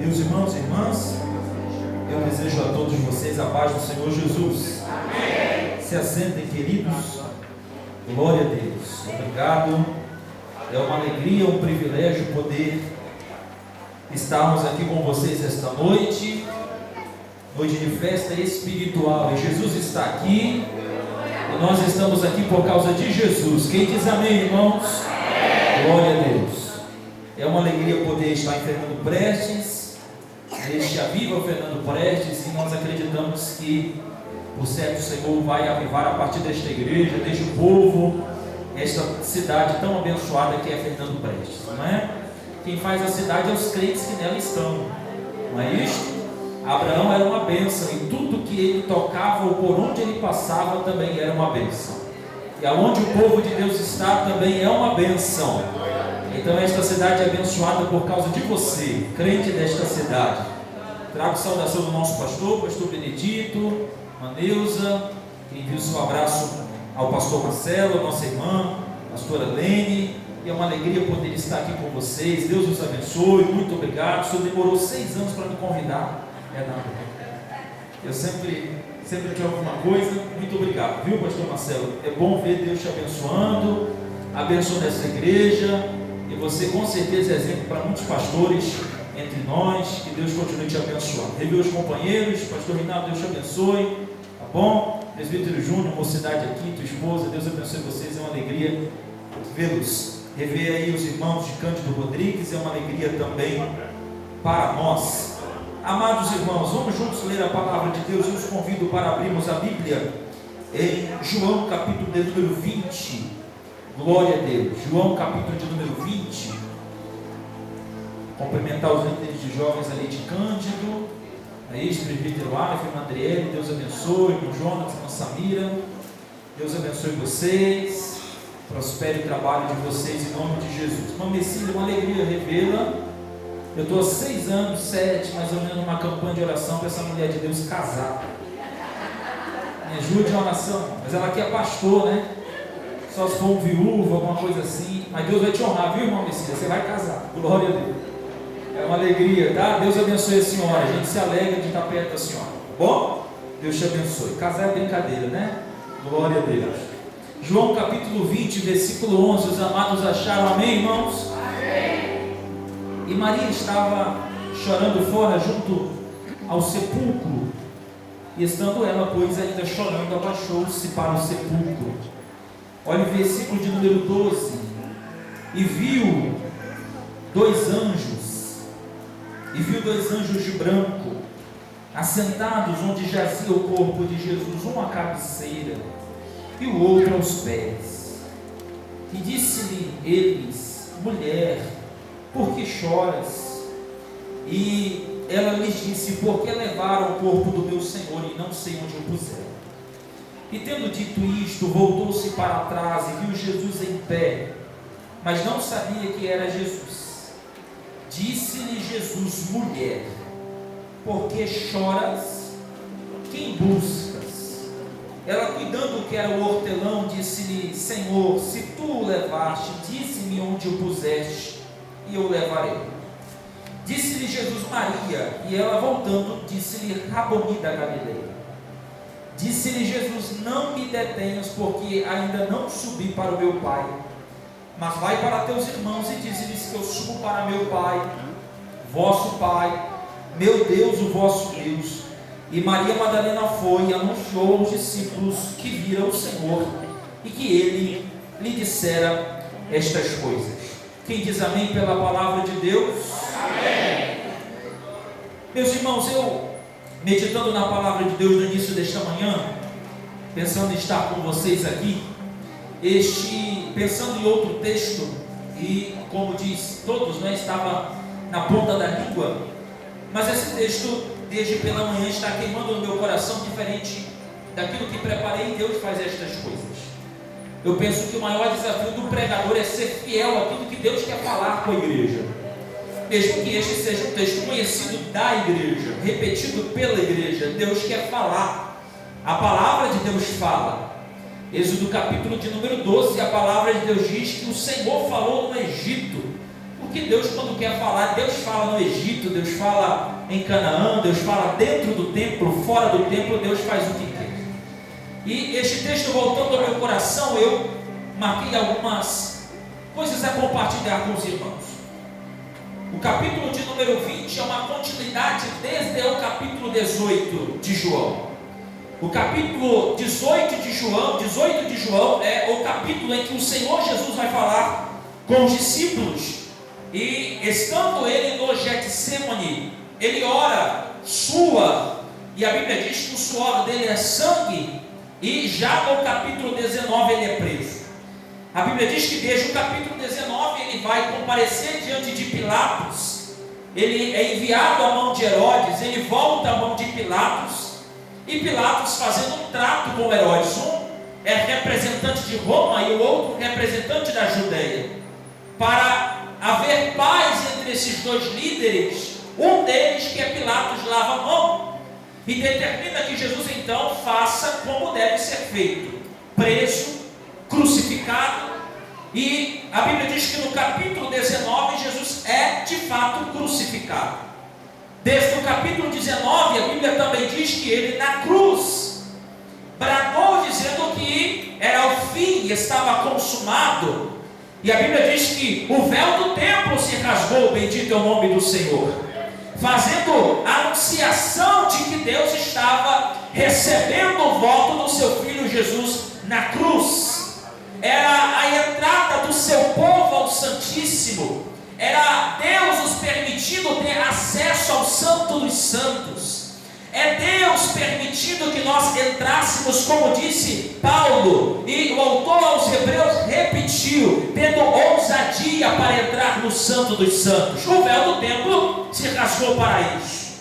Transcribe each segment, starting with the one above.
Meus irmãos e irmãs, eu desejo a todos vocês a paz do Senhor Jesus. Amém. Se assentem, queridos. Glória a Deus. Obrigado. É uma alegria, um privilégio poder estarmos aqui com vocês esta noite. Noite de festa espiritual. E Jesus está aqui. E nós estamos aqui por causa de Jesus. Quem diz amém, irmãos? Amém. Glória a Deus. É uma alegria poder estar em Fernando Prestes, neste Aviva Fernando Prestes, e nós acreditamos que o certo Senhor vai avivar a partir desta igreja, deste povo, esta cidade tão abençoada que é Fernando Prestes, não é? Quem faz a cidade é os crentes que nela estão, não é isso? Abraão era uma bênção, e tudo que ele tocava ou por onde ele passava também era uma bênção, e aonde o povo de Deus está também é uma bênção. Então esta cidade é abençoada por causa de você, crente desta cidade. Trago saudação do nosso pastor Benedito, Maneuza, que envia o seu abraço ao pastor Marcelo, nossa irmã, pastora Lene, e é uma alegria poder estar aqui com vocês. Deus os abençoe, muito obrigado. O senhor demorou 6 anos para me convidar, nada. Eu sempre tinha alguma coisa. Muito obrigado, viu, pastor Marcelo? É bom ver Deus te abençoando, abençoando essa igreja. E você com certeza é exemplo para muitos pastores entre nós. Que Deus continue te abençoando. Rever os companheiros, pastor Rinaldo, Deus te abençoe, tá bom? Presbítero Júnior, mocidade aqui, tua esposa, Deus abençoe vocês. É uma alegria vê-los. Rever aí os irmãos de Cândido Rodrigues, é uma alegria também para nós. Amados irmãos, vamos juntos ler a palavra de Deus. Eu os convido para abrirmos a Bíblia em João capítulo de número 20. Glória a Deus. João capítulo de número 20. Cumprimentar os líderes de jovens ali de Cândido, aí, presbítero Aleph, irmã Adriele, Deus abençoe, irmão Jonas, irmã Samira, Deus abençoe vocês, prospere o trabalho de vocês em nome de Jesus. Irmã Messina, uma alegria revê-la. Eu estou há 6 anos, 7, mais ou menos, numa campanha de oração para essa mulher de Deus casar. Me ajude a oração, mas ela aqui é pastor, né? Só se for um viúvo, alguma coisa assim, mas Deus vai te honrar, viu, irmão Messias? Você vai casar, glória a Deus. É uma alegria, tá? Deus abençoe a senhora, a gente se alegra de estar perto da senhora, tá bom? Deus te abençoe. Casar é brincadeira, né? Glória a Deus. João capítulo 20, versículo 11, os amados acharam, amém, irmãos? Amém. E Maria estava chorando fora, junto ao sepulcro, e estando ela, pois, ainda chorando, abaixou-se para o sepulcro. Olha o versículo de número 12. E viu dois anjos de branco, assentados onde jazia o corpo de Jesus, um à cabeceira e o outro aos pés. E disse-lhe eles: mulher, por que choras? E ela lhes disse: porque levaram o corpo do meu Senhor e não sei onde o puseram. E tendo dito isto, voltou-se para trás e viu Jesus em pé, mas não sabia que era Jesus. Disse-lhe Jesus: mulher, por que choras? Quem buscas? Ela, cuidando que era o hortelão, disse-lhe: Senhor, se tu o levaste, disse-me onde o puseste, e eu o levarei. Disse-lhe Jesus: Maria. E ela, voltando, disse-lhe: Raboni, da Galileia. Disse-lhe Jesus: não me detenhas, porque ainda não subi para o meu Pai, mas vai para teus irmãos e dize-lhes que eu subo para meu Pai, vosso Pai, meu Deus, o vosso Deus. E Maria Madalena foi e anunciou aos discípulos que viram o Senhor e que ele lhe dissera estas coisas. Quem diz amém pela palavra de Deus? Amém. Meus irmãos, eu meditando na palavra de Deus no início desta manhã, pensando em estar com vocês aqui, pensando em outro texto, e como diz, todos, né, estava na ponta da língua, mas esse texto, desde pela manhã, está queimando no meu coração, diferente daquilo que preparei. Deus faz estas coisas. Eu penso que o maior desafio do pregador é ser fiel àquilo que Deus quer falar com a igreja. Mesmo que este seja um texto conhecido da igreja, repetido pela igreja, Deus quer falar. A palavra de Deus fala. Êxodo capítulo de número 12, a palavra de Deus diz que o Senhor falou no Egito. Por Porque Deus, quando quer falar, Deus fala no Egito, Deus fala em Canaã, Deus fala dentro do templo, fora do templo, Deus faz o que quer. E este texto, voltando ao meu coração, eu marquei algumas coisas a compartilhar com os irmãos. O capítulo de número 20 é uma continuidade desde o capítulo 18 de João. O capítulo 18 de João é o capítulo em que o Senhor Jesus vai falar com os discípulos. E estando ele no Getsemane, ele ora, sua, e a Bíblia diz que o suor dele é sangue, e já no capítulo 19 ele é preso. A Bíblia diz que desde o capítulo 19 ele vai comparecer diante de Pilatos, ele é enviado à mão de Herodes, ele volta à mão de Pilatos, e Pilatos fazendo um trato com Herodes, um é representante de Roma e o outro representante da Judeia, para haver paz entre esses dois líderes. Um deles, que é Pilatos, lava a mão e determina que Jesus então faça como deve ser feito: preso, crucificado. E a Bíblia diz que no capítulo 19 Jesus é de fato crucificado. Desde o capítulo 19 a Bíblia também diz que ele na cruz bradou dizendo que era o fim, estava consumado. E a Bíblia diz que o véu do templo se rasgou, bendito é o nome do Senhor, fazendo a anunciação de que Deus estava recebendo o voto do seu Filho Jesus na cruz. Era a entrada do seu povo ao Santíssimo, era Deus nos permitindo ter acesso ao Santo dos Santos. É Deus permitindo que nós entrássemos, como disse Paulo, e o autor aos Hebreus repetiu, tendo ousadia para entrar no Santo dos Santos. O véu do templo se rasgou para isso.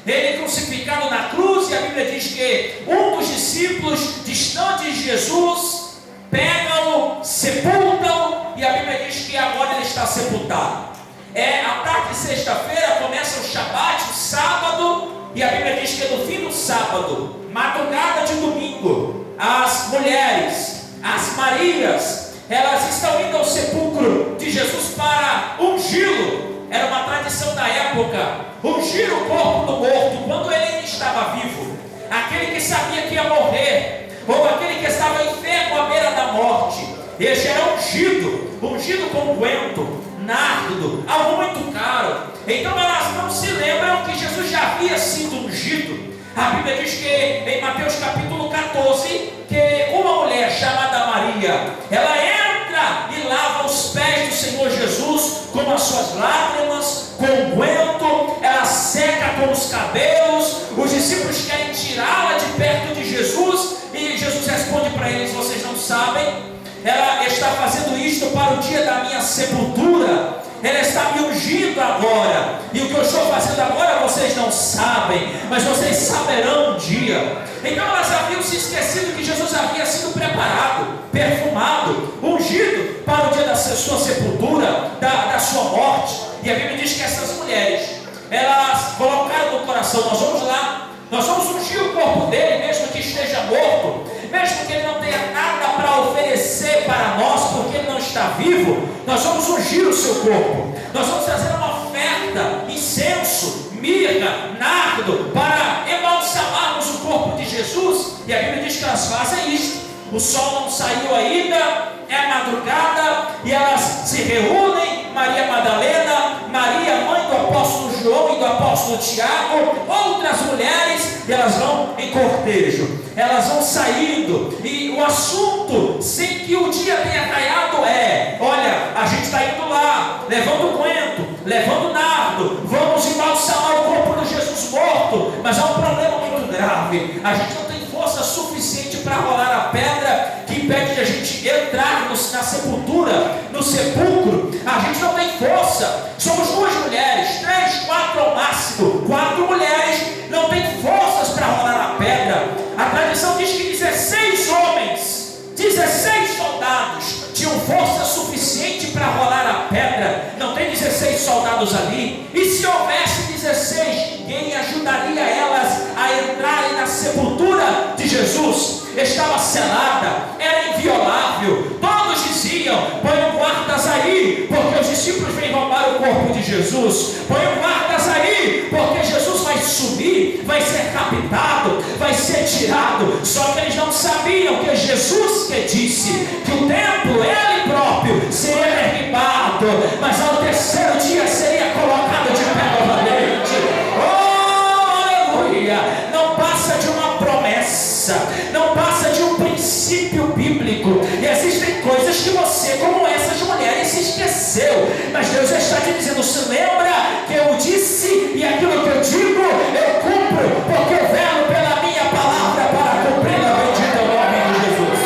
Ele crucificado na cruz, e a Bíblia diz que um dos discípulos distantes de Jesus pegam-o, sepultam, e a Bíblia diz que agora ele está sepultado. A tarde de sexta-feira começa o Shabat, o sábado. E a Bíblia diz que no fim do sábado, madrugada de domingo, as mulheres, as Marias, elas estão indo ao sepulcro de Jesus para ungí-lo. Era uma tradição da época, ungir o corpo do morto quando ele ainda estava vivo. Aquele que sabia que ia morrer, ou aquele que estava enfermo à beira da morte, este era ungido com unguento, nardo, algo muito caro. Então elas não se lembram que Jesus já havia sido ungido. A Bíblia diz que em Mateus capítulo 14, que uma mulher chamada Maria, ela entra e lava os pés do Senhor Jesus com as suas lágrimas, com unguento, ela seca com os cabelos. Os discípulos querem tirá-la de perto de Jesus, e Jesus responde para eles: vocês não sabem? Ela está fazendo isto para o dia da minha sepultura. Ela está me ungindo agora, e o que eu estou fazendo agora vocês não sabem, mas vocês saberão um dia. Então elas haviam se esquecido que Jesus havia sido preparado, perfumado, ungido para o dia da sua sepultura, da sua morte. E a Bíblia diz que essas mulheres, elas colocaram no coração: nós vamos lá, nós vamos ungir o corpo dele, mesmo que esteja morto, mesmo que ele não tenha nada para oferecer para nós, porque ele não está vivo. Nós vamos ungir o seu corpo, nós vamos trazer uma oferta, incenso, mirra, nardo, para embalsamarmos o corpo de Jesus. E a Bíblia diz que elas fazem isso. O sol não saiu ainda, é madrugada, e elas se reúnem: Maria Madalena, Maria, mãe do apóstolo João e do apóstolo Tiago, outras mulheres, e elas vão em cortejo, elas vão saindo. E o assunto, sem que o dia tenha raiado, é: olha, a gente está indo lá, levando unguento, levando nardo, vamos embalsamar o corpo de Jesus morto. Mas há um problema muito grave: a gente não tem força suficiente para rolar a pedra que impede de a gente entrar na sepultura, no sepulcro. A gente não tem força, somos 2 mulheres, 3, 4 ao máximo, 4 mulheres, não tem forças para rolar a pedra. A tradição diz que 16 homens, 16 soldados tinham força suficiente para rolar a pedra. Não tem 16 soldados ali, e se houvesse 16, ninguém ajudaria elas a entrarem na sepultura de Jesus. Estava selada, era inviolável. Todos diziam: põe guardas aí, porque os discípulos vêm roubar o corpo Jesus. Põe guardas aí, porque Jesus vai subir, vai ser raptado, vai ser tirado. Só que eles não sabiam que Jesus que disse que o templo, ele próprio, seria derribado, mas ao terceiro dia seria colocado de pé novamente. Oh, aleluia! Não passa de uma promessa, não passa de um princípio bíblico. E existem coisas que você, como essas mulheres, se esqueceu, mas Deus está te dizendo: se lembra que eu disse, e aquilo que eu digo eu cumpro, porque eu velo pela minha palavra para cumprir. Bendito é o nome de Jesus.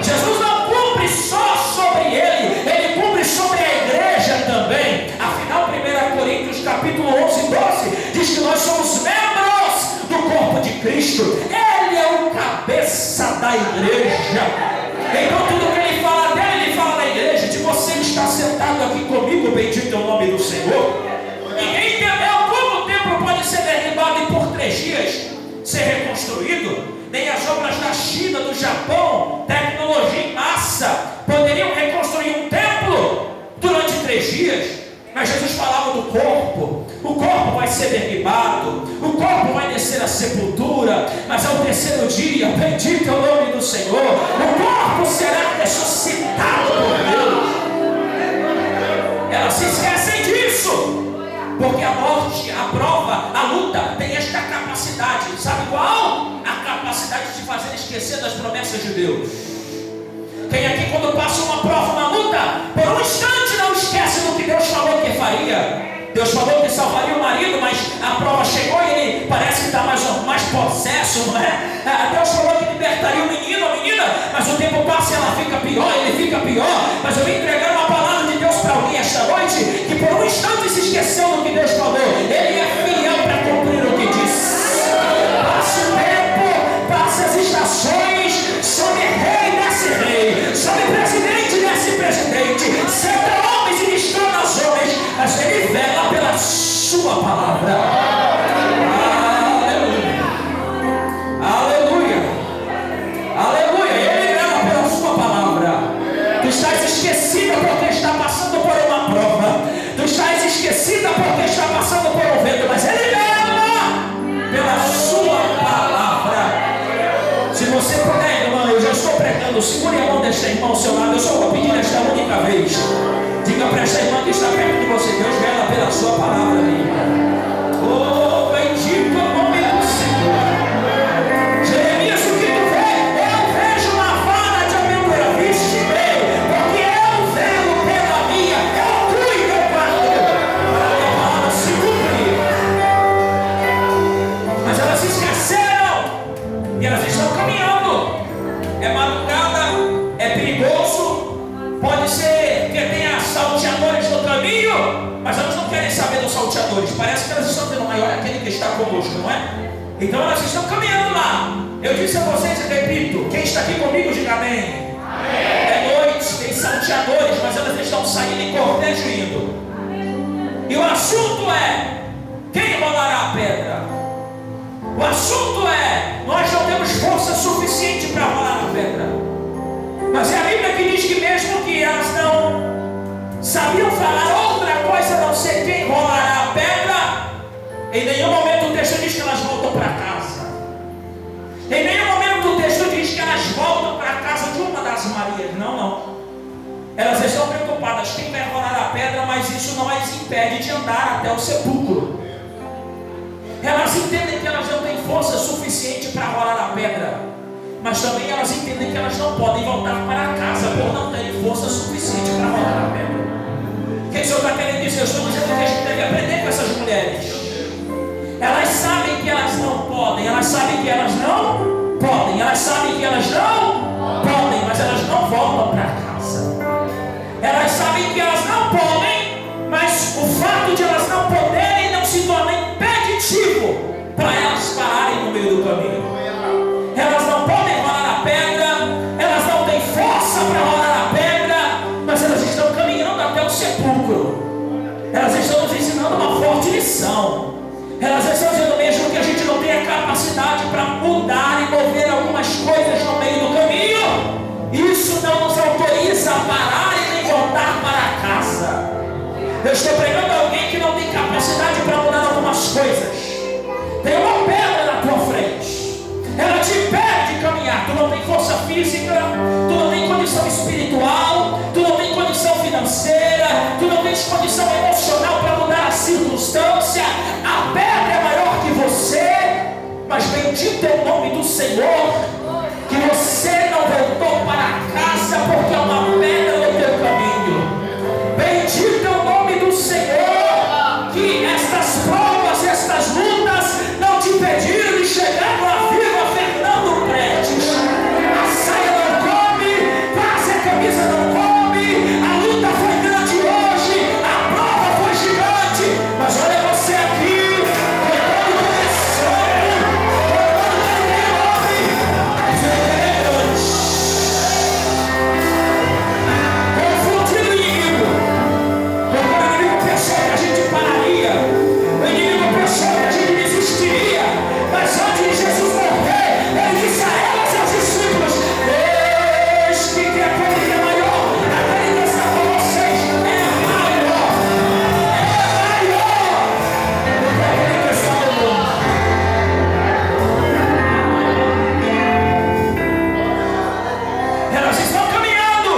Jesus não cumpre só sobre ele cumpre sobre a igreja também. Afinal, 1 Coríntios capítulo 11 e 12 diz que nós somos membros do corpo de Cristo. Ele é o cabeça da igreja. Então tudo que ele fala dele, ele fala da igreja. De você que está sentado aqui comigo, bendito é o nome do Senhor. Ninguém entendeu como o templo pode ser derribado e por 3 dias ser reconstruído. Nem as obras da China, do Japão, tecnologia em massa, poderiam reconstruir um templo durante 3 dias. Mas Jesus falava do corpo. O corpo vai ser derribado, o corpo vai descer à sepultura, mas ao terceiro dia, bendito é o nome do Senhor, o corpo será ressuscitado por Deus. Elas se esquecem disso, porque a morte, a prova, a luta tem esta capacidade. Sabe qual? A capacidade de fazer esquecer das promessas de Deus. Quem aqui, quando passa uma prova, uma luta, por um instante não esquece do que Deus falou que faria? Deus falou que salvaria o marido, mas a prova chegou e ele parece que está mais possesso, não é? Deus falou que libertaria o menino, a menina, mas o tempo passa e ela fica pior, ele fica pior. Mas eu vim entregar uma palavra de Deus para alguém esta noite, que por um instante se esqueceu do que Deus falou. Ele é fiel para cumprir o que disse. Passa o tempo, passa as estações, sobe rei, desce rei, sobe presidente, desce presidente, senta homens e destrona os homens, mas ele vela pela sua palavra. Aleluia, aleluia, aleluia. Ele vela pela sua palavra. Tu estás esquecida porque está passando por uma prova, tu estás esquecida porque está passando por um vento, mas ele vela pela sua palavra. Se você puder, irmão, eu já estou pregando, segure a mão desta irmã ao seu lado. Eu só vou pedir esta única vez. Diga para esta irmã que está perto de você: Deus vela pela sua palavra, minha irmã. Oh, bendito é o nome do Senhor. Jeremias, o que tu vê? Eu vejo uma vara de amendoeira. Vixe, porque eu velo pela minha, eu cuido, eu guardo. A palavra se cumpre. Mas elas se esqueceram e elas estão caminhando. É madrugada, é perigoso, pode ser que tenha salteadores no caminho, mas elas não querem saber dos salteadores. Parece que elas estão dizendo: o maior é aquele que está conosco, não é? Então elas estão caminhando lá. Eu disse a vocês e repito: quem está aqui comigo, diga amém. É noite, tem salteadores, mas elas estão saindo em cortejo indo. E o assunto é: quem rolará a pedra? O assunto é: nós não temos força suficiente para rolar a pedra. Mas é a Bíblia que diz que mesmo que elas não sabiam falar outra coisa a não ser quem rolará a pedra, em nenhum momento o texto diz que elas voltam para casa. Em nenhum momento o texto diz que elas voltam para a casa de uma das Marias. Não, não. Elas estão preocupadas quem vai rolar a pedra, mas isso não as impede de andar até o sepulcro. Elas entendem que elas não têm força suficiente para rolar a pedra, mas também elas entendem que elas não podem voltar para casa por não terem força suficiente para rolar a pedra. O que o Senhor está querendo dizer? Eu estou dizendo que a gente deve aprender com essas mulheres. Elas sabem que elas não podem, elas sabem que elas não podem, elas sabem que elas não podem, mas elas não voltam para casa. Elas sabem que elas não podem, mas o fato de elas não poderem não se torna impeditivo para elas pararem no meio do caminho. Elas não podem rolar a pedra, elas não têm força para rolar a pedra, mas elas estão caminhando até o sepulcro. Elas estão nos ensinando uma forte lição. Elas estão dizendo: mesmo que a gente não tenha capacidade para mudar e mover algumas coisas no meio do caminho, isso não nos autoriza a parar e nem voltar para casa. Eu estou pregando a alguém que não tem capacidade para mudar algumas coisas. Tem uma pedra na tua frente, ela te impede de caminhar. Tu não tem força física, tu não tem condição espiritual, tu não tem condição financeira, tu não tens condição emocional para mudar a circunstância. A pedra é maior que você, mas bendito é o nome do Senhor, que você não voltou para casa porque é uma pedra no teu caminho. Bendito é o nome do Senhor, que estas provas, estas lutas não te impediram de chegar no Aviva Fernando Prestes. A saia não come, quase a camisa não come, a luta foi grande hoje, a prova foi gigante, mas olha você aqui, todo começando, confundindo o inimigo, porque o inimigo pensou que a gente pararia, o inimigo pensou que a gente desistiria, mas antes de Jesus morrer, ele disse a ela, seus discípulos: eis que aquele que é maior, aquele que está com vocês, é maior do que aquele que está no mundo. Elas estão caminhando,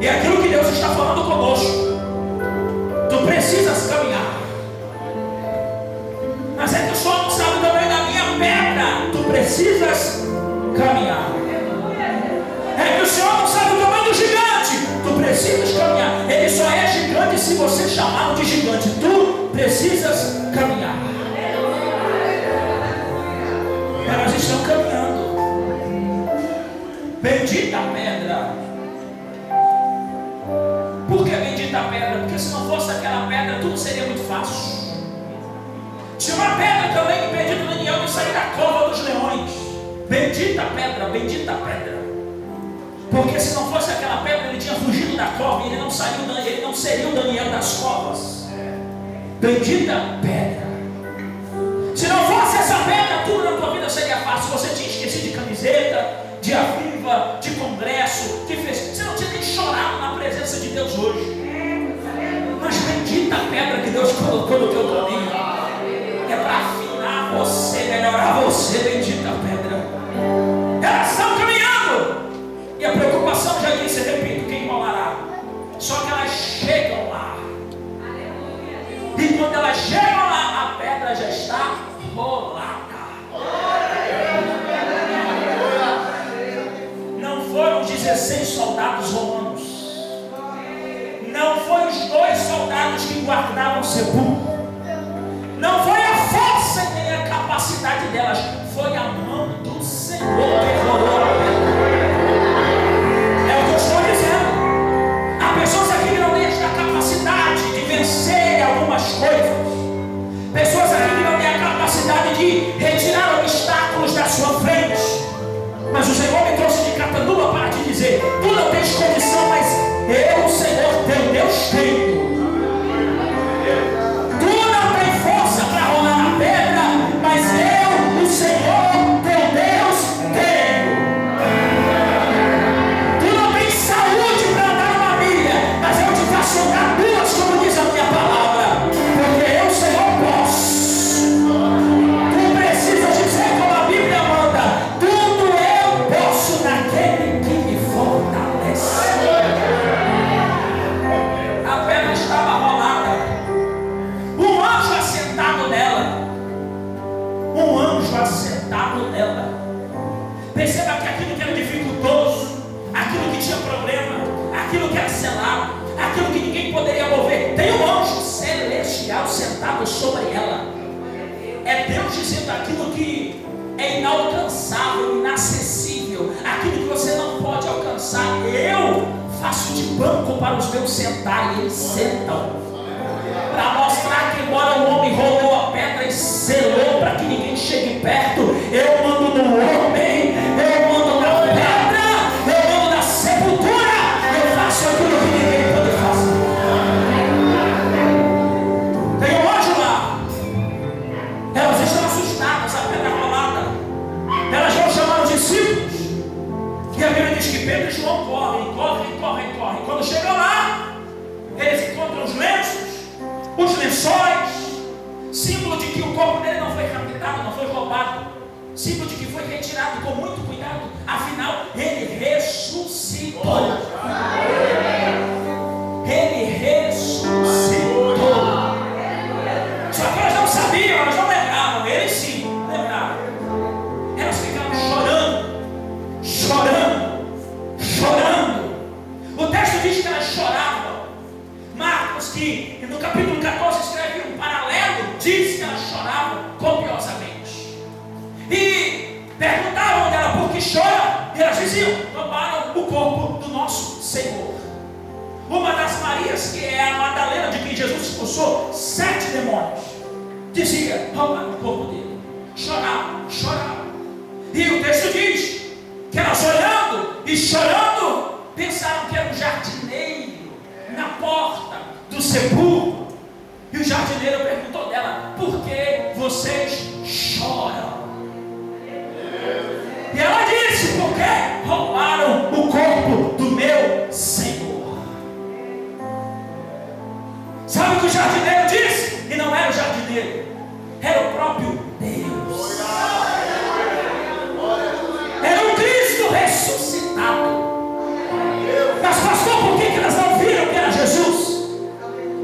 e aquilo que Deus está falando conosco, tu precisas caminhar. Mas é que o Senhor não sabe também da minha pedra, tu precisas caminhar. É que o Senhor não sabe o tamanho do gigante, tu precisas caminhar. Ele só é gigante se você chamá-lo de gigante. Tu precisas caminhar. Elas estão caminhando. Bendita a pedra. Por que bendita a pedra? Porque se não fosse aquela pedra, tudo seria muito fácil. Tinha uma pedra também que impediu Daniel de sair da cova dos leões. Bendita a pedra, bendita a pedra. Porque se não fosse aquela pedra, ele tinha fugido da cova e ele não seria o Daniel das covas. Bendita pedra. Se não fosse essa pedra, tudo na tua vida seria fácil. Você tinha esquecido de camiseta, de aviva, de congresso, de festa. Você não tinha nem chorado na presença de Deus hoje. Mas bendita a pedra que Deus colocou no teu caminho. É para afinar você, melhorar você, bendita a pedra. Elas estão caminhando. E a preocupação, já disse, repito, quem rolará? Só que elas chegam lá. E quando elas chegam lá, a pedra já está rolada. Não foram 16 soldados romanos. Não foram os 2 soldados que guardavam o sepulcro. Não foi a força nem a capacidade delas, foi a mão do Senhor que rolou a pedra. É o que eu estou dizendo. Há pessoas aqui que não têm a capacidade de vencer algumas coisas. Pessoas aqui que não têm a capacidade de retirar obstáculos da sua frente. Mas o Senhor me trouxe de Catanduva para te dizer: tu não tens condição, mas eu, o Senhor teu Deus, tenho. Mas eu, o Senhor, teu Deus, tenho. Tu não tens saúde para andar uma milha, mas eu te faço andar 2, como diz a minha palavra, porque eu, Senhor, posso. Tu precisas dizer como a Bíblia manda: tudo eu posso naquele que me fortalece. A pedra estava rolada, um anjo assentado nela. Um anjo assentado nela. Perceba que aquilo que era dificultoso, aquilo que tinha problema, aquilo que era selado, aquilo que ninguém poderia mover, tem um anjo celestial sentado sobre ela. É Deus dizendo aquilo que é inalcançável, inacessível, aquilo que você não pode alcançar. Eu faço de banco para os meus sentar, e eles sentam. Para mostrar que embora o homem rolou a pedra e selou para que ninguém chegue perto, eu mando no homem, eu mando na pedra, eu mando na sepultura, eu faço aquilo que ninguém pode fazer. Tem um anjo lá. Elas estão assustadas, a pedra rolada. Elas vão chamar os discípulos. E a Bíblia diz que Pedro e João correm. Quando chegam lá, eles encontram os leões símbolo de que o corpo dele não foi raptado, não foi roubado, símbolo de que foi retirado com muito cuidado, afinal ele ressuscitou. Ele ressuscitou. Só que elas não sabiam, elas não lembravam. Eles sim lembravam. Elas ficaram chorando. O texto diz que elas choravam. Marcos, que no capítulo 14 escreve um paralelo, diz que elas choravam copiosamente. E perguntavam dela por que chora. E elas diziam: roubaram o corpo do nosso Senhor. Uma das Marias, que é a Madalena, de quem Jesus expulsou 7 demônios, dizia: roubaram o corpo dele. Chorava. E o texto diz que elas olhando e chorando, pensaram que era um jardineiro na porta do sepulcro. E o jardineiro perguntou dela: por que vocês choram? E ela disse: porque roubaram o corpo do meu Senhor. Sabe o que o jardineiro disse? E não era o jardineiro, era o próprio Deus. Era o Cristo ressuscitado. Mas pastor, por que elas não viram que era Jesus?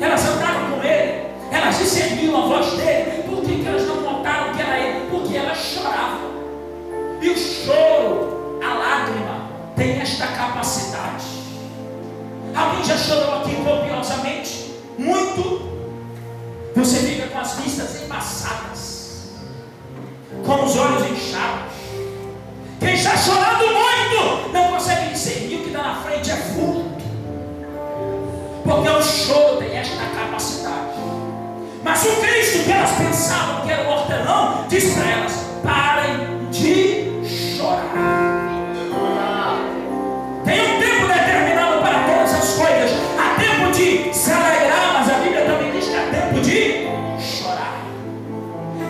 Elas andavam com ele, elas discerniam a voz dele. Por que elas não notaram que era ele? Porque elas choravam. E o choro, a lágrima, tem esta capacidade. Alguém já chorou aqui copiosamente? Muito. Você fica com as vistas embaçadas, com os olhos inchados. Quem está chorando muito não consegue discernir o que está na frente é vulto, porque o choro tem esta capacidade. Mas o Cristo que elas pensavam que era o hortelão diz para elas: parem de chorar. Tem um tempo determinado para todas as coisas. Há tempo de se alegrar, mas a Bíblia também diz que há tempo de chorar.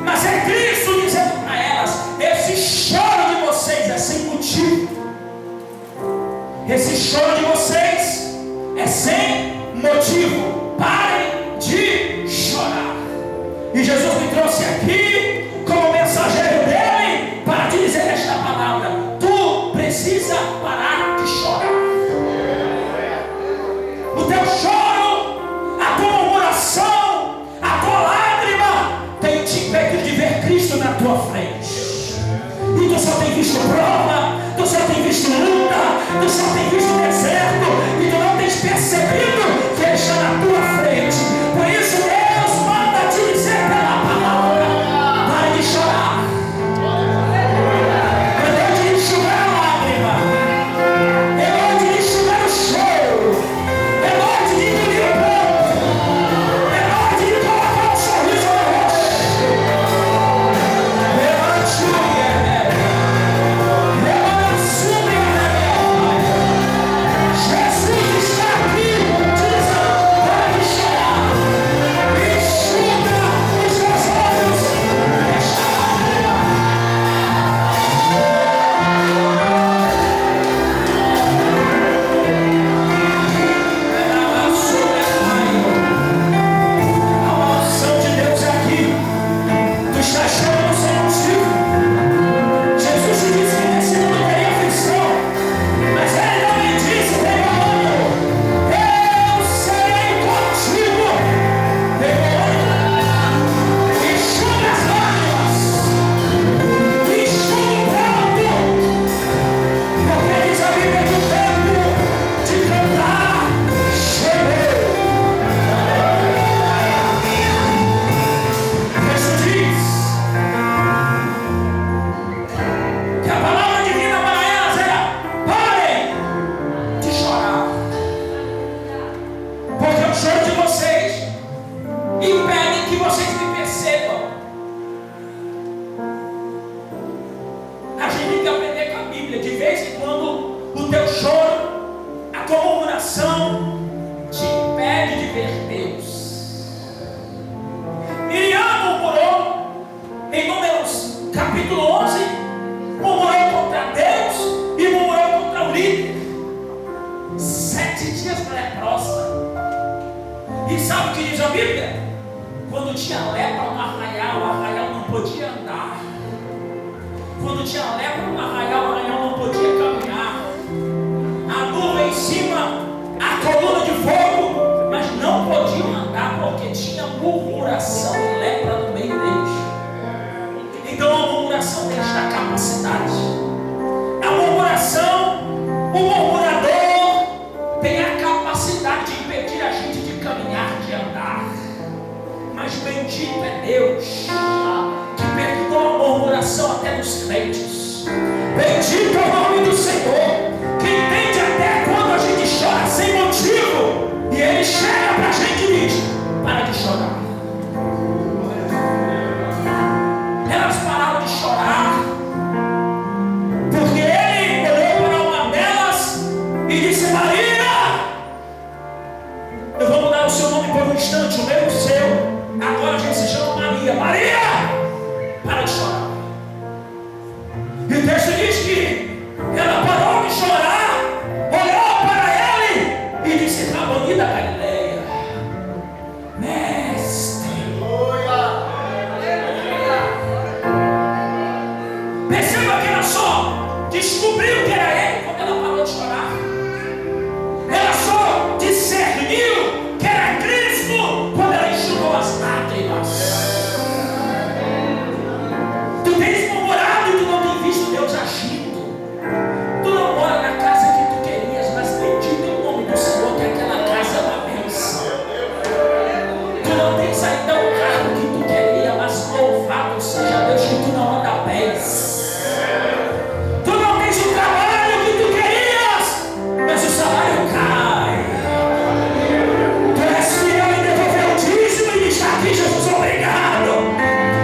Mas é Cristo dizendo para elas: esse choro de vocês é sem motivo. Esse choro de vocês é sem motivo. Parem de chorar. E Jesus me trouxe aqui como mensageiro dele para te dizer esta palavra: tu precisa parar de chorar. O teu choro, a tua murmuração, a tua lágrima tem te impedido de ver Cristo na tua frente. E tu só tem visto prova, tu só tem visto luta, tu só tem visto deserto, e tu não tens percebido que Ele está na tua frente. Por isso Deus manda te dizer pela palavra: pare de chorar. É hora de enxugar a lágrima, é hora de enxugar o choro, é hora de engolir o pranto, é hora de colocar um sorriso no rosto. Levante o guerreiro, levante o guerreiro. Jesus está aqui dizendo: pare de chorar, enxuga os meus olhos esta lágrima. A unção de Deus é aqui. Tu estás chorando sem motivo. Jesus te disse que nesse mundo teria aflição, mas Ele também disse: demônio, eu serei contigo. Demônio, enxuga as lágrimas, enxuga o pranto, porque diz a Bíblia que o tempo de cantar chegou. Isso diz que a palavra divina para elas era: parem de chorar, porque o choro de vocês impede que vocês me percebam. A gente tem que aprender com a Bíblia. De vez em quando o teu choro, a tua murmuração te impede de ver Deus. Miriam murmurou em Números capítulo 11, murmurou contra Deus e murmurou contra o líder. 7 dias leprosa. E sabe o que diz a Bíblia? Quando tinha lepra no arraial, o arraial não podia andar. Quando tinha lepra no arraial, o arraial não podia caminhar. A nuvem em cima, a coluna de fogo, mas não podiam andar porque tinha murmuração e lepra no meio deles. Então a murmuração tem esta capacidade. A murmuração, o murmurador tem a capacidade de impedir a gente de caminhar, de andar. Mas bendito é Deus que perdoa a murmuração até dos crentes. Bendito é o nome do Senhor, que entende até quando a gente chora sem motivo, e Ele chega para a gente e diz: para de chorar. Elas pararam de chorar porque Ele olhou para uma delas e disse: Maria, eu vou mudar o seu nome por um instante, o meu e o seu. Agora a gente se chama Maria. Maria, para de chorar. E o texto diz que ela parou de chorar, olhou para ele e disse: Rabi da Galileia, mestre. Perceba que ela só descobriu que era ele quando ela parou de chorar. Ela só discerniu que era Cristo quando ela enxugou as lágrimas. Tu tens murmurado e tu não tem visto Deus agindo. Tu não mora na casa que tu querias, mas bendito é o nome do Senhor, que aquela casa é uma bênção. Tu não tens ainda o carro que tu queria, mas louvado seja Deus que tu não anda a pés. Tu não tens o trabalho que tu querias, mas o salário cai. Tu és fiel em devolver o dízimo e está aqui, Jesus, obrigado.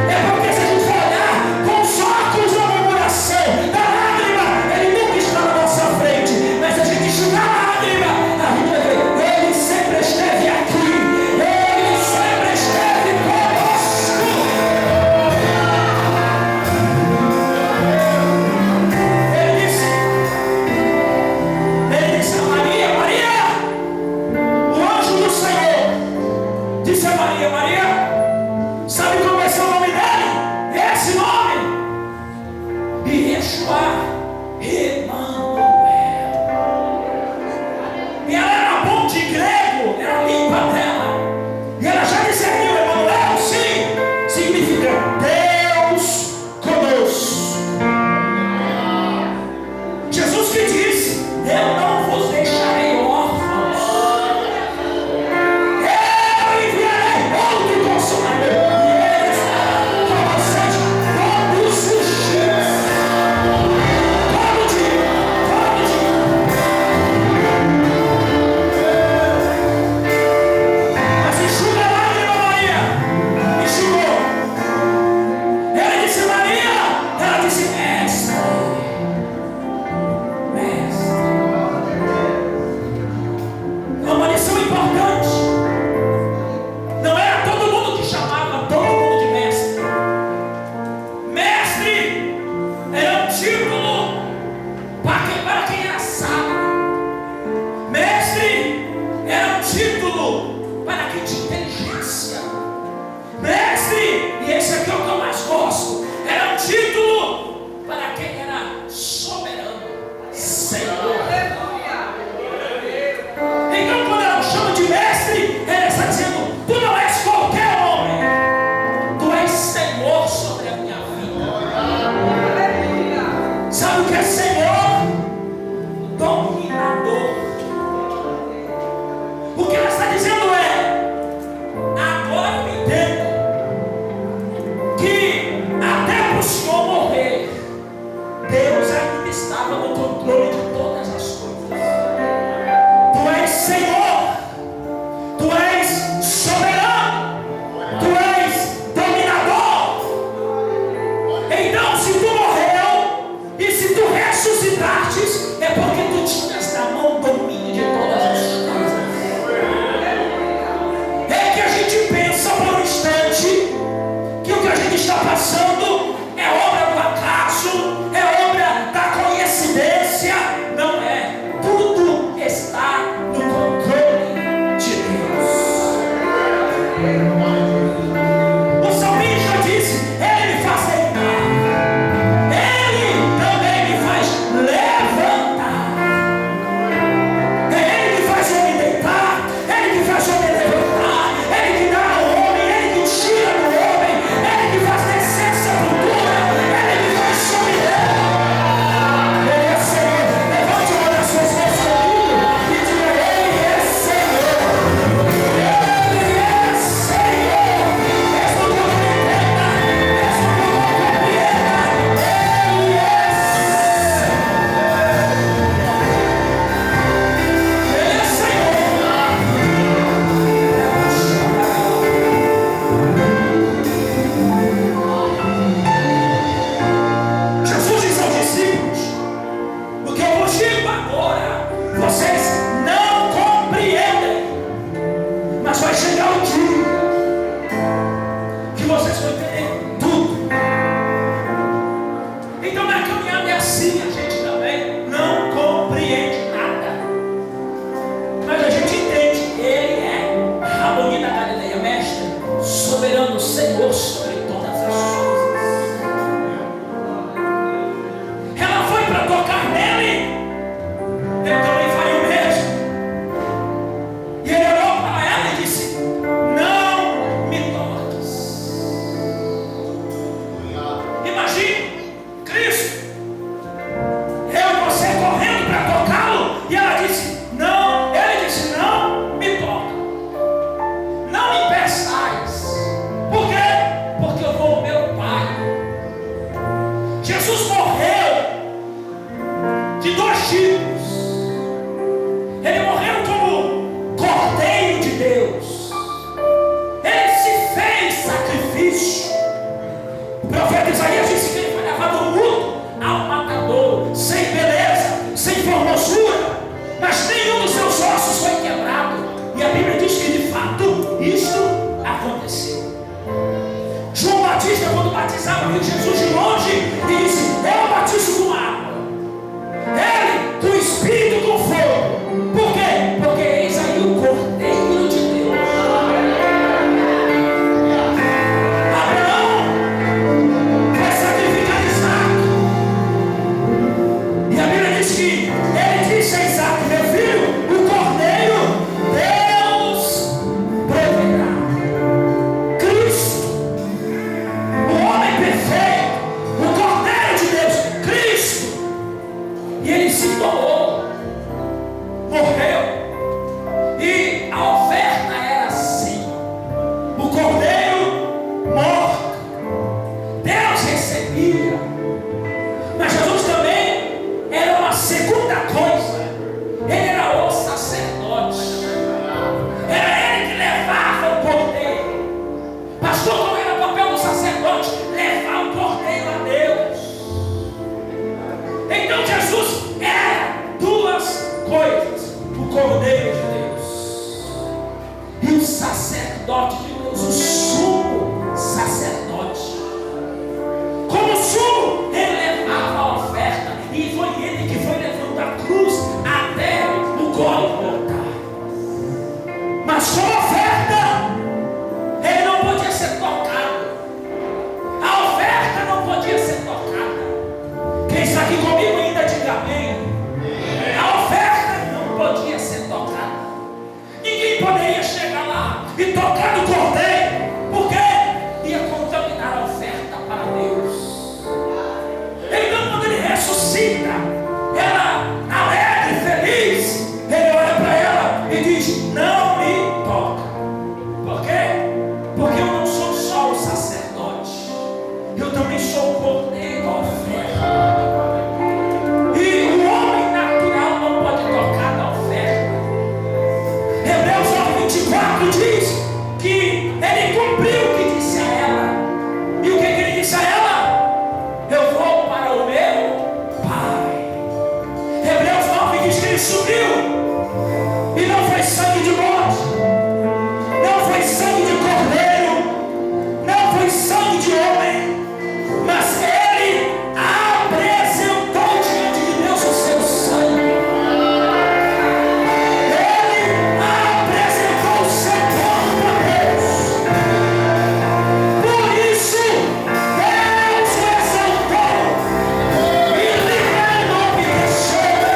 É porque se a gente for olhar com os óculos da murmuração, da lágrima, Ele nunca está na nossa frente, mas se a gente enxugar a lágrima, a gente vai ver: Ele sempre esteve aqui, Ele sempre esteve conosco. Ele disse a Maria: Maria, o anjo do Senhor disse a Maria: Maria, sabe como é seu nome dele? Esse nome, Yeshua, Emmanuel. E ela era bom de grego, era limpa dela. E ela já discerniu: Emmanuel, sim, significa Deus conosco. Jesus que disse: eu não vos deixarei órfãos, eu enviarei outro Consolador, e Ele estará com vocês todos os dias. Todo dia, todo dia. Mas enxuga a lágrima, Maria. Enxugou. Ele disse: Maria. Ela disse: mestre. Mestre. É uma lição importante. Não era todo mundo que chamava todo mundo de mestre. Mestre era um título para quem era sábio. Mestre era um título para quem tinha inteligência. Mestre, e esse aqui é o que eu mais gosto, era um título para quem era soberano, Senhor. Então, quando ela chama de mestre, ela está dizendo: tu não és qualquer homem, tu és Senhor sobre a minha vida. Sabe o que é Senhor? Dominador. O que ela está dizendo é: agora eu entendo que até para o Senhor morrer, Deus ainda estava no controle de todas as coisas. Tu és Senhor, Tu és soberano, Tu és dominador. Então, se Tu morreu e se Tu ressuscitou, batizava com Jesus de longe e disse: eu batizo com água, ele do Espírito com fogo. Por quê? Porque eis aí o Cordeiro de Deus. Abraão foi sacrificar Isaac, e a Bíblia diz que ele disse a Isaac: meu filho, o Cordeiro Deus proverá. Cristo, o homem perfeito, o Cordeiro de Deus, Cristo. E ele se doou, morreu. E a oferta era assim: o Cordeiro morto, Deus recebia. Mas Jesus também era uma segunda coisa. Ele era o sacerdote. Era ele que levava o cordeiro. Pastor, qual era o papel do sacerdote? Levar o cordeiro a Deus. Então Jesus era duas coisas: o Cordeiro de Deus e o sacerdote de Deus, o sumo sacerdote. Como sumo, ele levava a oferta, e foi ele que foi levando a cruz até o Gólgota. Mas com a oferta, ele não podia ser tocado. A oferta não podia ser tocada. Quem está aqui comigo ainda diga amém. A oferta não podia ser tocada. Ninguém poderia chegar lá e tocar no cordeiro, porque ia contaminar a oferta para Deus. Então, quando ele ressuscita, ela alegre, feliz, ele olha para ela e diz: não me toca. Por quê? Porque eu não sou só o sacerdote, eu também sou o cordeiro, a oferta. E o homem natural não pode tocar na oferta. Hebreus 9:24 diz que ele cumpriu o que disse a ela. E o que ele disse a ela? Eu vou para o meu Pai. Hebreus 9 diz que ele subiu. E não foi sangue de morte, não foi sangue de cordeiro, não foi sangue de homem, mas ele apresentou diante de Deus o seu sangue. Ele apresentou o seu corpo a Deus. Por isso, Deus o exaltou e lhe deu o nome que chama.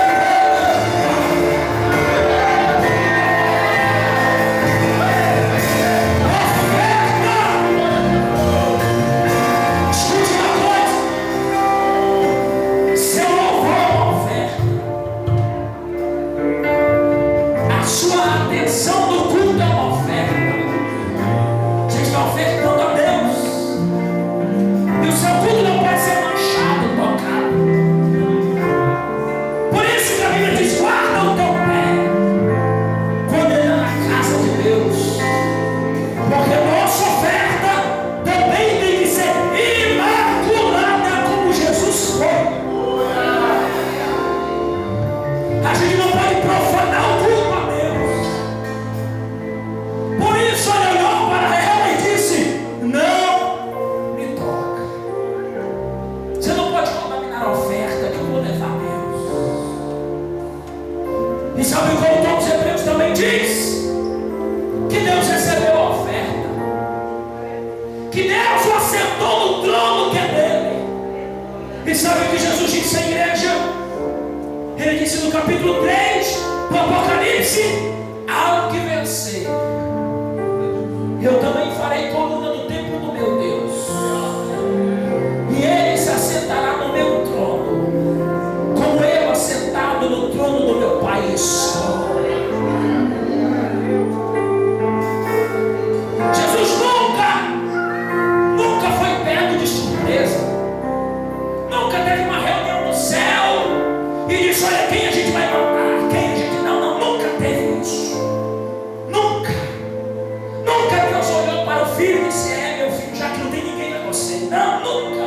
Escute uma coisa: seu louvor é uma oferta, a sua atenção no culto é uma oferta. Você está ofertando a Deus, e o seu culto não pode ser manchado, tocado. Por isso que a Bíblia diz: guarda o teu pé quando ele na casa de Deus, porque a nossa oferta também tem que ser imaculada como Jesus foi. A gente não pode profanar o culto a Deus. Por isso ele olhou para ela e disse: não me toca. Você não pode contaminar a oferta que eu vou levar a Deus. E sabe como o autor dos Hebreus também diz? Que Deus recebeu a oferta, que Deus o assentou no trono que é dele. E sabe o que Jesus disse à igreja? Ele disse no capítulo 3 do Apocalipse: ao que vencer, eu também farei coluna no templo do meu Deus, e ele se assentará no meu trono, como eu assentado no trono do meu Pai estou. Jesus nunca foi pego de surpresa. Nunca teve uma reunião no céu e disse: olha, quem a gente vai matar, quem a gente não, nunca teve isso. Nunca Deus olhou para o filho e disse: meu filho, já que não tem ninguém para você. Não, nunca.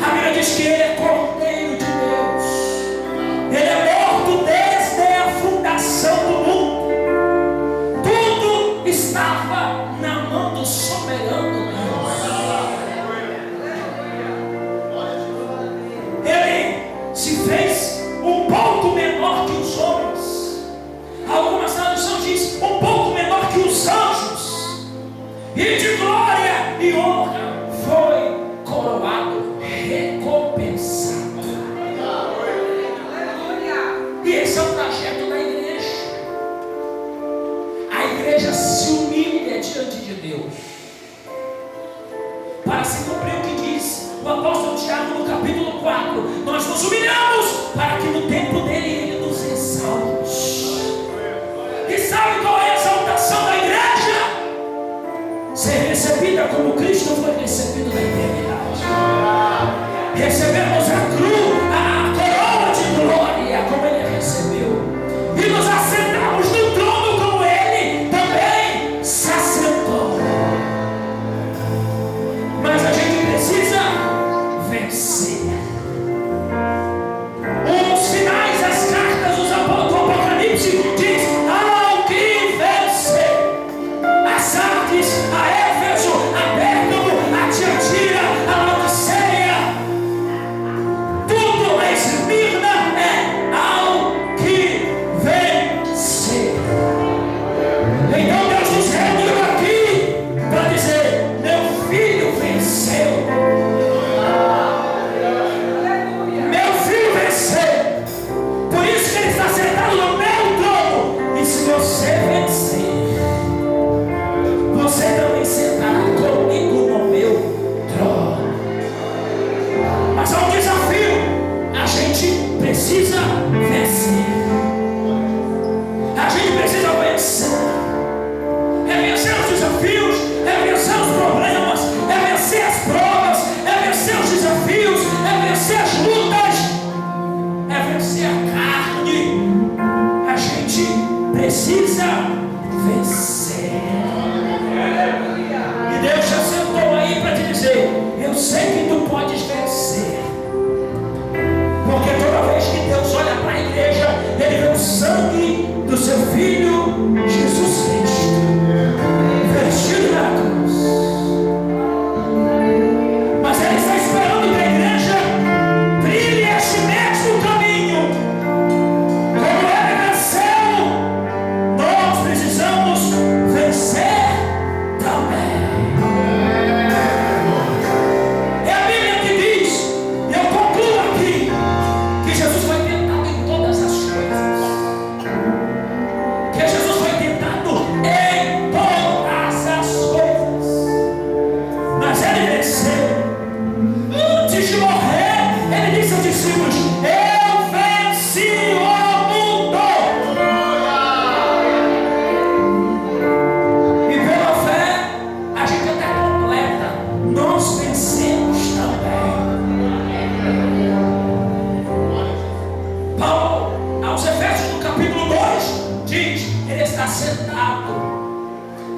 A Bíblia diz que ele é Cordeiro de Deus. Ele é morto desde a fundação do mundo. Tudo estava na mão do soberano Deus. cumprir o que diz o apóstolo Tiago no capítulo 4. Nós nos humilhamos para que no tempo dele ele nos exalte. E sabe qual é a exaltação da igreja? Ser recebida como Cristo foi recebido na eternidade. Recebemos a coroa de glória como ele recebeu. E nos assentamos no trono como ele também se assentou. Mas a gente precisa vencer. Os finais das cartas do Apocalipse diz: ao que vencer. A Sardes, a Éfeso, a Pérgamo, a Tiatira, a Laodiceia, tudo a Esmirna é ao que vencer. Então Deus nos reuniu aqui para dizer: meu filho venceu. Meu filho venceu. Por isso que ele está sentado no meu trono. E se você vencer, você também sentará comigo no meu trono. Mas há um desafio. A gente precisa vencer. A gente precisa vencer. É vencer os desafios, é vencer os problemas, é vencer as provas, é vencer os desafios, é vencer as lutas, é vencer a carne. A gente precisa vencer. E Deus já sentou aí para te dizer: eu sei que tu podes vencer. Porque toda vez que Deus olha para a igreja, ele vê o sangue do seu Filho Jesus Cristo vestido na cruz. Mas ele está esperando que a igreja trilhe este mesmo caminho. Como ele venceu, nós precisamos vencer também. É a Bíblia que diz, e eu concluo aqui, que Jesus foi tentado em todas as coisas. Que Jesus foi tentado em todas as coisas. Mas ele venceu. Antes de morrer, ele disse aos discípulos: eu venci o mundo. E pela fé, a gente até completa: nós vencemos também. Paulo, aos Efésios no capítulo 2, diz: ele está sentado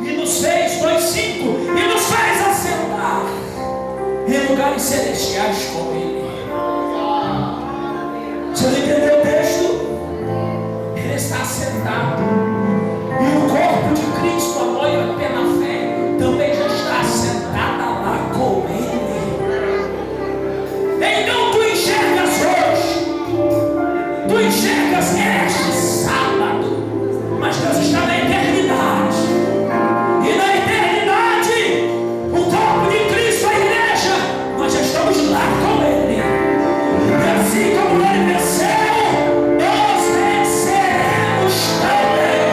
e nos fez, 2:5, e nos fez assentar em lugares celestiais com ele. Você não entendeu o texto? Ele está sentado e o corpo de Cristo, a noiva pela fé, também já está sentada lá com ele. Então tu enxergas hoje, tu enxergas este sábado, mas Deus está na eternidade. E na eternidade, o corpo de Cristo, a igreja, nós já estamos lá com ele. E assim como ele venceu, nós venceremos também.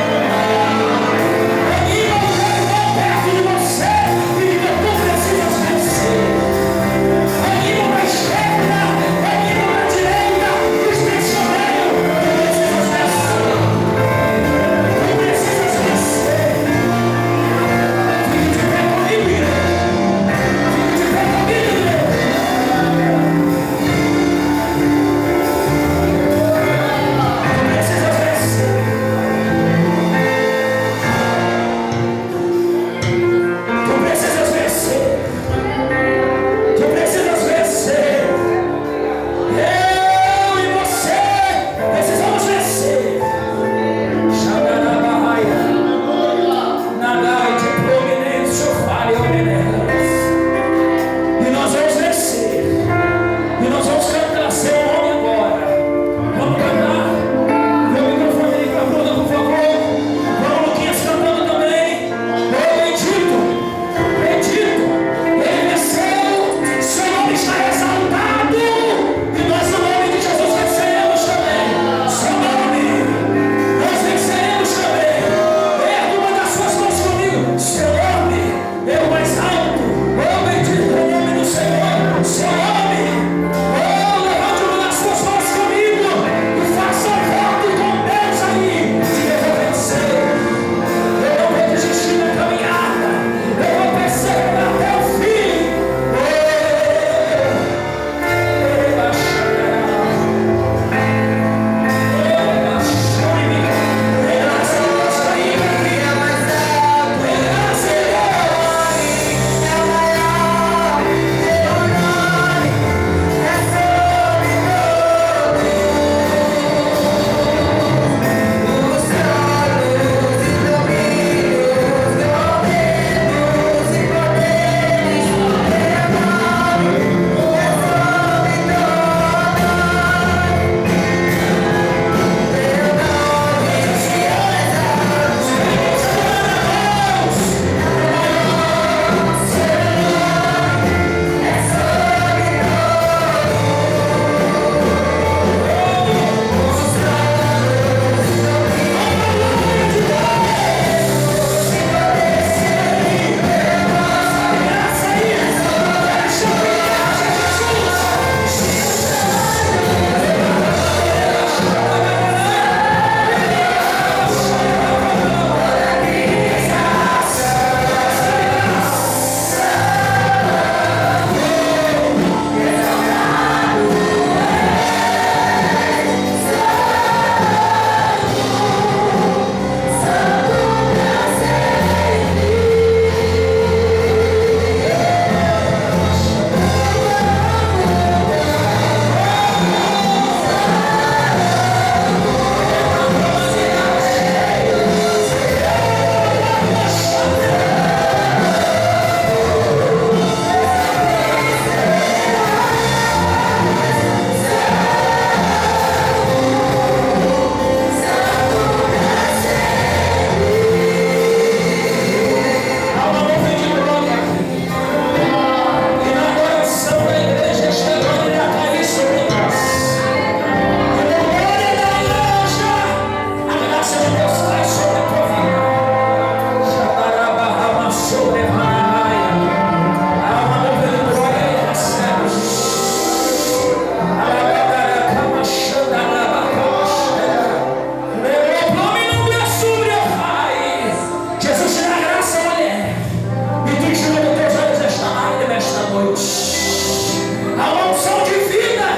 Há uma unção divina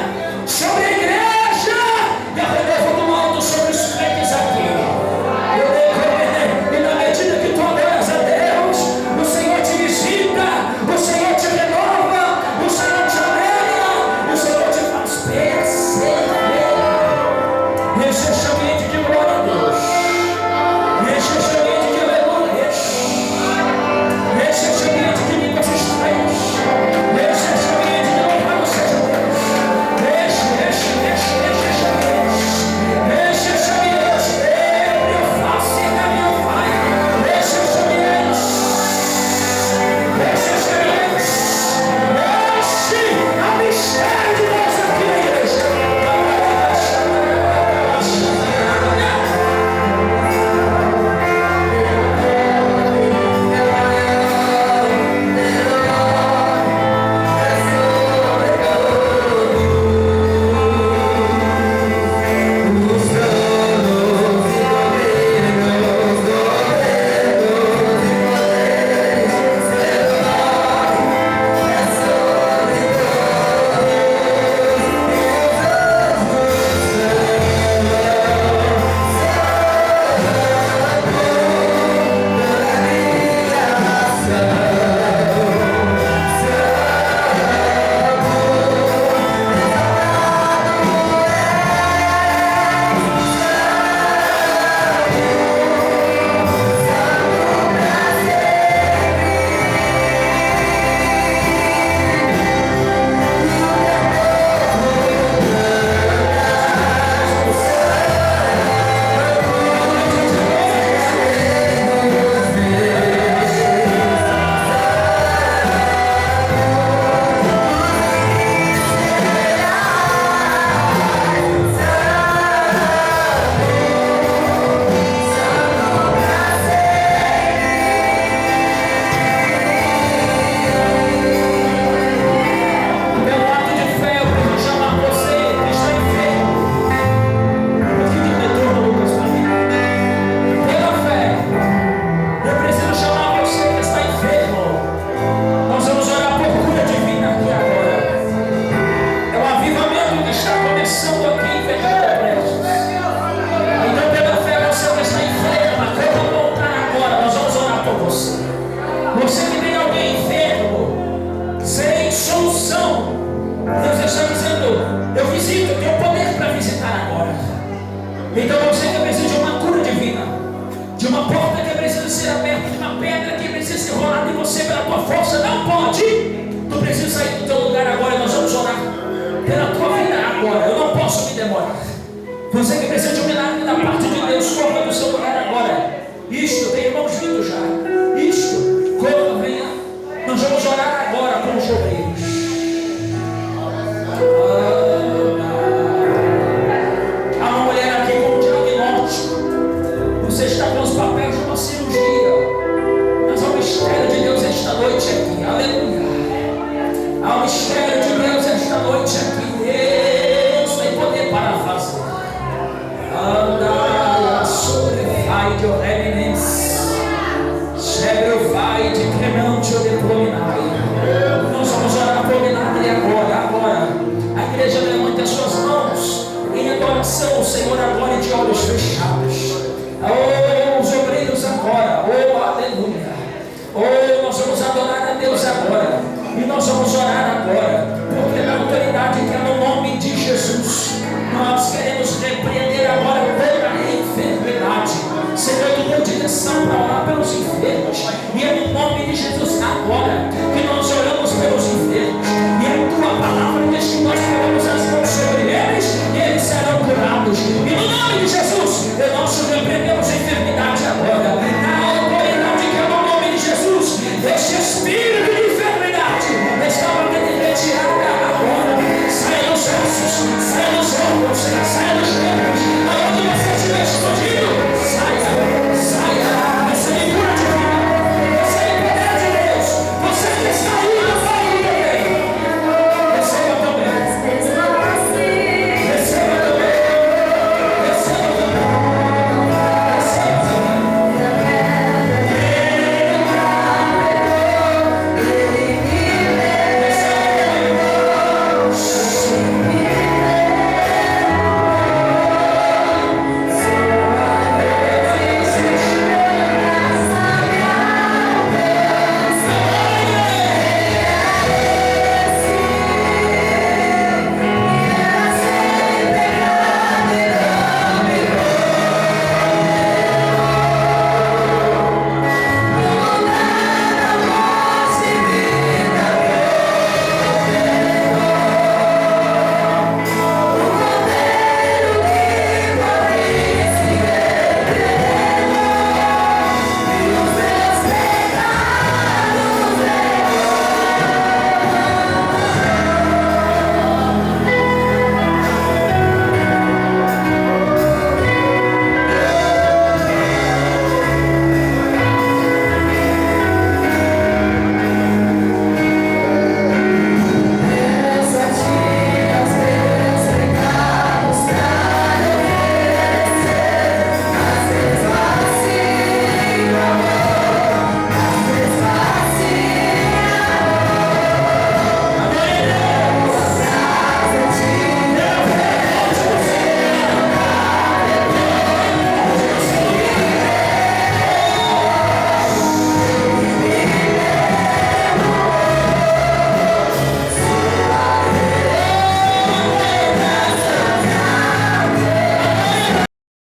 sobre a igreja. E a relevo do alto sobre os crentes aqui. E na medida que tu adoras a Deus, o Senhor te visita, o Senhor te renova, o Senhor te alegra, o Senhor te faz perceber. Esse é o ambiente de glória a Deus. Esse é o ambiente de aleluia. Esse é o ambiente de línguas estranhas. Esse é o ambiente de louvado seja Deus. Esse é o ambiente. Eu faço a minha vai. Esse é o ambiente. Esse é o ambiente. Esse é o mistério de Deus aqui na igreja. Você que tem alguém enfermo, sem solução, Deus está dizendo: eu visito, eu tenho poder para visitar agora. Então você que precisa de uma cura divina, de uma porta que precisa ser aberta, de uma pedra que precisa ser rolada em você pela tua força, não pode. Tu precisa sair do teu lugar agora. Nós vamos orar pela tua vida agora. Eu não posso me demorar. Você que precisa de um milagre da parte de Deus, corra do seu lugar agora. Isto, tem irmãos vindo já.